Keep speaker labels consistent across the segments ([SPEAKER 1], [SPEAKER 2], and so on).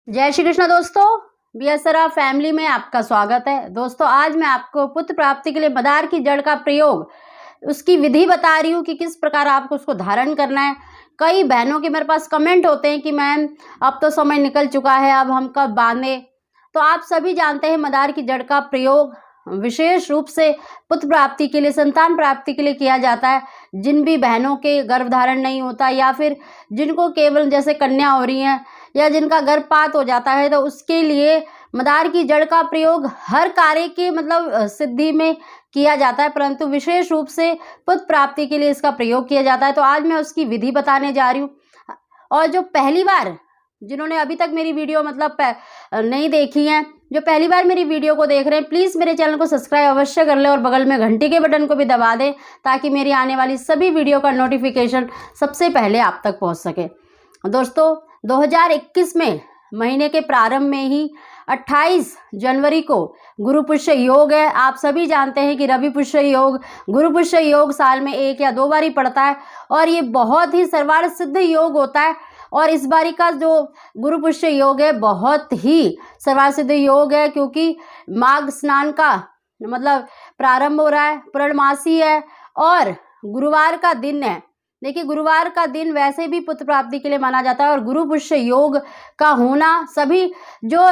[SPEAKER 1] जय श्री कृष्ण दोस्तों, BSR family में आपका स्वागत है। दोस्तों आज मैं आपको पुत्र प्राप्ति के लिए मदार की जड़ का प्रयोग, उसकी विधि बता रही हूँ कि किस प्रकार आपको उसको धारण करना है। कई बहनों के मेरे पास कमेंट होते हैं कि मैम अब तो समय निकल चुका है, अब हम कब बांधे। तो आप सभी जानते हैं मदार की जड़ का प्रयोग विशेष रूप से पुत्र प्राप्ति के लिए, संतान प्राप्ति के लिए किया जाता है। जिन भी बहनों के गर्भधारण नहीं होता या फिर जिनको केवल जैसे कन्या हो रही हैं या जिनका गर्भपात हो जाता है, तो उसके लिए मदार की जड़ का प्रयोग हर कार्य के सिद्धि में किया जाता है, परंतु विशेष रूप से पुत्र प्राप्ति के लिए इसका प्रयोग किया जाता है। तो आज मैं उसकी विधि बताने जा रही हूँ। और जो पहली बार, जिन्होंने अभी तक मेरी वीडियो नहीं देखी है, जो पहली बार मेरी वीडियो को देख रहे हैं, प्लीज़ मेरे चैनल को सब्सक्राइब अवश्य कर लें और बगल में घंटी के बटन को भी दबा दें ताकि मेरी आने वाली सभी वीडियो का नोटिफिकेशन सबसे पहले आप तक पहुंच सके। दोस्तों 2021 में महीने के प्रारंभ में ही 28 जनवरी को गुरु पुष्य योग है। आप सभी जानते हैं कि रवि पुष्य योग, गुरु पुष्य योग साल में 1 या 2 बार ही पड़ता है और ये बहुत ही सर्वार्थ सिद्ध योग होता है। और इस बारी का जो गुरु पुष्य योग है बहुत ही सर्वार्थ सिद्ध योग है, क्योंकि माघ स्नान का प्रारंभ हो रहा है, पूर्णमासी है और गुरुवार का दिन है। देखिए गुरुवार का दिन वैसे भी पुत्र प्राप्ति के लिए माना जाता है और गुरु पुष्य योग का होना सभी जो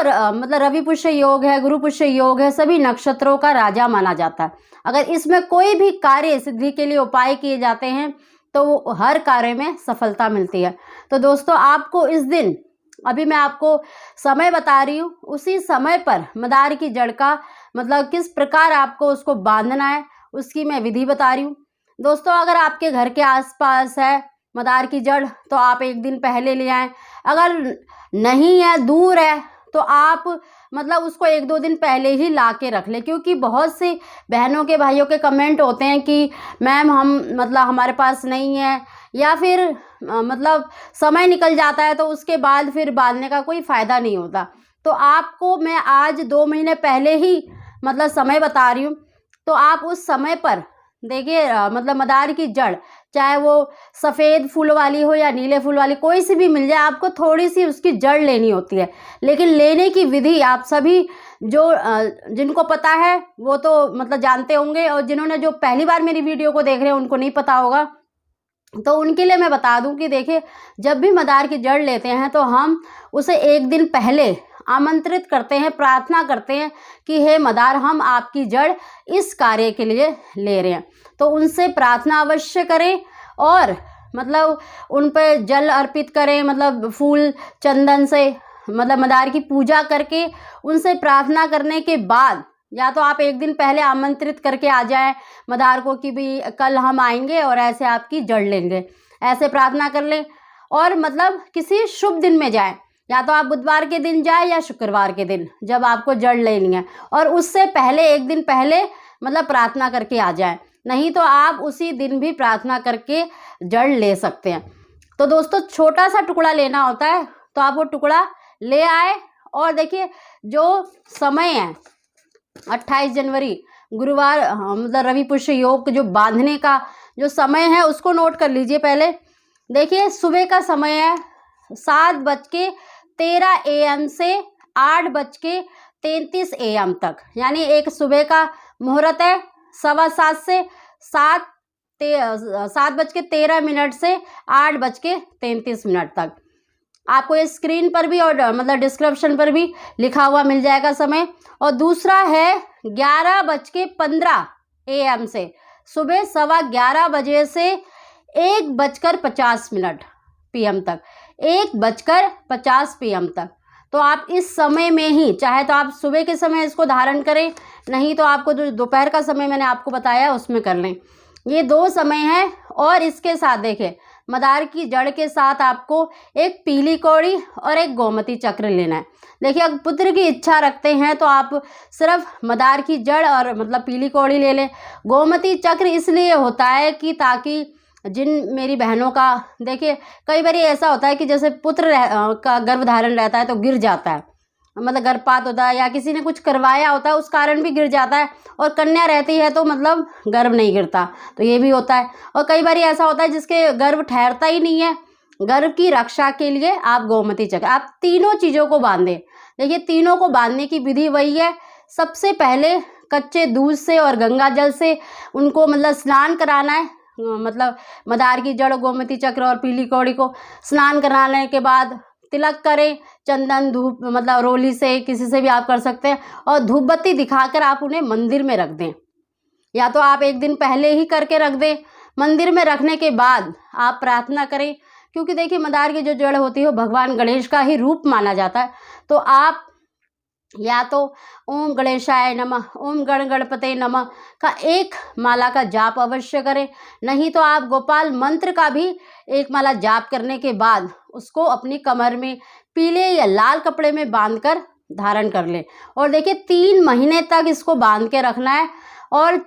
[SPEAKER 1] रवि पुष्य योग है, गुरु पुष्य योग है, सभी नक्षत्रों का राजा माना जाता है। अगर इसमें कोई भी कार्य सिद्धि के लिए उपाय किए जाते हैं तो हर कार्य में सफलता मिलती है। तो दोस्तों आपको इस दिन, अभी मैं आपको समय बता रही हूँ, उसी समय पर मदार की जड़ का किस प्रकार आपको उसको बांधना है उसकी मैं विधि बता रही हूँ। दोस्तों अगर आपके घर के आसपास है मदार की जड़ तो आप एक दिन पहले ले आएँ। अगर नहीं है, दूर है, तो आप उसको 1-2 दिन पहले ही ला के रख लें, क्योंकि बहुत से बहनों के भाइयों के कमेंट होते हैं कि मैम हम हमारे पास नहीं है या फिर समय निकल जाता है तो उसके बाद फिर बांधने का कोई फ़ायदा नहीं होता। तो आपको मैं आज 2 महीने पहले ही समय बता रही हूँ। तो आप उस समय पर देखिए मदार की जड़, चाहे वो सफ़ेद फूल वाली हो या नीले फूल वाली, कोई सी भी मिल जाए, आपको थोड़ी सी उसकी जड़ लेनी होती है। लेकिन लेने की विधि आप सभी जिनको पता है वो तो जानते होंगे, और जिन्होंने जो पहली बार मेरी वीडियो को देख रहे हैं उनको नहीं पता होगा। तो उनके लिए मैं बता दूं कि देखिए जब भी मदार की जड़ लेते हैं तो हम उसे 1 दिन पहले आमंत्रित करते हैं, प्रार्थना करते हैं कि हे मदार, हम आपकी जड़ इस कार्य के लिए ले रहे हैं। तो उनसे प्रार्थना अवश्य करें और उन पर जल अर्पित करें, फूल चंदन से मदार की पूजा करके उनसे प्रार्थना करने के बाद या तो आप 1 दिन पहले आमंत्रित करके आ जाएं मदार को कि भी कल हम आएंगे और ऐसे आपकी जड़ लेंगे, ऐसे प्रार्थना कर लें। और किसी शुभ दिन में जाएं, या तो आप बुधवार के दिन जाए या शुक्रवार के दिन, जब आपको जड़ लेनी है, और उससे पहले 1 दिन पहले प्रार्थना करके आ जाए। नहीं तो आप उसी दिन भी प्रार्थना करके जड़ ले सकते हैं। तो दोस्तों छोटा सा टुकड़ा लेना होता है, तो आप वो टुकड़ा ले आए। और देखिए जो समय है 28 जनवरी गुरुवार, रवि पुष्य योग जो बांधने का जो समय है उसको नोट कर लीजिए। पहले देखिए सुबह का समय है 7:13 AM से 8:33 AM तक, यानी एक सुबह का मुहूर्त है 7:15 से 7:13 से 8:33 तक। आपको ये स्क्रीन पर भी और डिस्क्रिप्शन पर भी लिखा हुआ मिल जाएगा समय। और दूसरा है 11:15 AM से सुबह 11:15 बजे से 1:50 PM तक, 1:50 PM तक। तो आप इस समय में ही, चाहे तो आप सुबह के समय इसको धारण करें, नहीं तो आपको जो दोपहर का समय मैंने आपको बताया उसमें कर लें। ये 2 समय हैं। और इसके साथ देखिए मदार की जड़ के साथ आपको एक पीली कौड़ी और एक गोमती चक्र लेना है। देखिए अगर पुत्र की इच्छा रखते हैं तो आप सिर्फ मदार की जड़ और पीली कौड़ी ले लें। गोमती चक्र इसलिए होता है कि ताकि जिन मेरी बहनों का, देखिए कई बार ऐसा होता है कि जैसे पुत्र का गर्भधारण रहता है तो गिर जाता है, गर्भपात होता है या किसी ने कुछ करवाया होता है उस कारण भी गिर जाता है, और कन्या रहती है तो गर्भ नहीं गिरता, तो ये भी होता है। और कई बार ऐसा होता है जिसके गर्भ ठहरता ही नहीं है गर्भ की रक्षा के लिए आप गोमती चक्र, आप तीनों चीज़ों को बांधें। देखिए तीनों को बांधने की विधि वही है, सबसे पहले कच्चे दूध से और गंगा जल से उनको मतलब स्नान कराना है। मतलब मदार की जड़, गोमती चक्र और पीली कौड़ी को स्नान कराने के बाद तिलक करें, चंदन धूप मतलब रोली से, किसी से भी आप कर सकते हैं, और धूप बत्ती दिखाकर आप उन्हें मंदिर में रख दें, या तो आप एक दिन पहले ही करके रख दें। मंदिर में रखने के बाद आप प्रार्थना करें, क्योंकि देखिए मदार की जो जड़ होती है वो भगवान गणेश का ही रूप माना जाता है। तो आप या तो ओम गणेशाय नमः, ओम गण गणपते नमः का एक माला का जाप अवश्य करें, नहीं तो आप गोपाल मंत्र का भी एक माला जाप करने के बाद उसको अपनी कमर में पीले या लाल कपड़े में बांधकर धारण कर लें। और देखिए 3 महीने तक इसको बांध के रखना है, और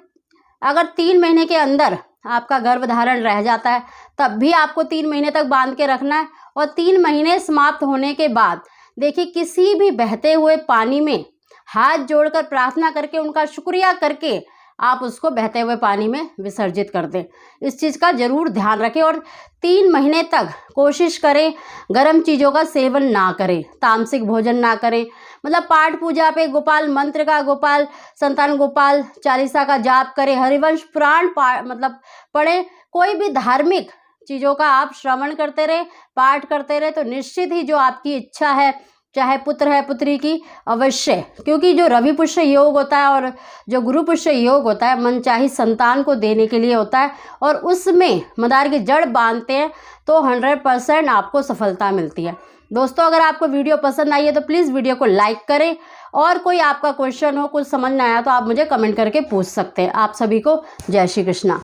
[SPEAKER 1] अगर 3 महीने के अंदर आपका गर्भधारण रह जाता है तब भी आपको 3 महीने तक बांध के रखना है। और 3 महीने समाप्त होने के बाद देखिए किसी भी बहते हुए पानी में हाथ जोड़कर प्रार्थना करके उनका शुक्रिया करके आप उसको बहते हुए पानी में विसर्जित कर दें। इस चीज़ का ज़रूर ध्यान रखें, और 3 महीने तक कोशिश करें गर्म चीज़ों का सेवन ना करें, तामसिक भोजन ना करें। मतलब पाठ पूजा पे गोपाल मंत्र का, गोपाल संतान गोपाल चालीसा का जाप करें, हरिवंश पुराण मतलब पढ़ें, कोई भी धार्मिक चीज़ों का आप श्रवण करते रहे, पाठ करते रहे, तो निश्चित ही जो आपकी इच्छा है, चाहे पुत्र है पुत्री की, अवश्य, क्योंकि जो रवि पुष्य योग होता है और जो गुरु पुष्य योग होता है मनचाही संतान को देने के लिए होता है, और उसमें मदार की जड़ बांधते हैं तो 100% आपको सफलता मिलती है। दोस्तों अगर आपको वीडियो पसंद आई है तो प्लीज़ वीडियो को लाइक करें, और कोई आपका क्वेश्चन हो, कुछ समझ ना आया तो आप मुझे कमेंट करके पूछ सकते हैं। आप सभी को जय श्री कृष्णा।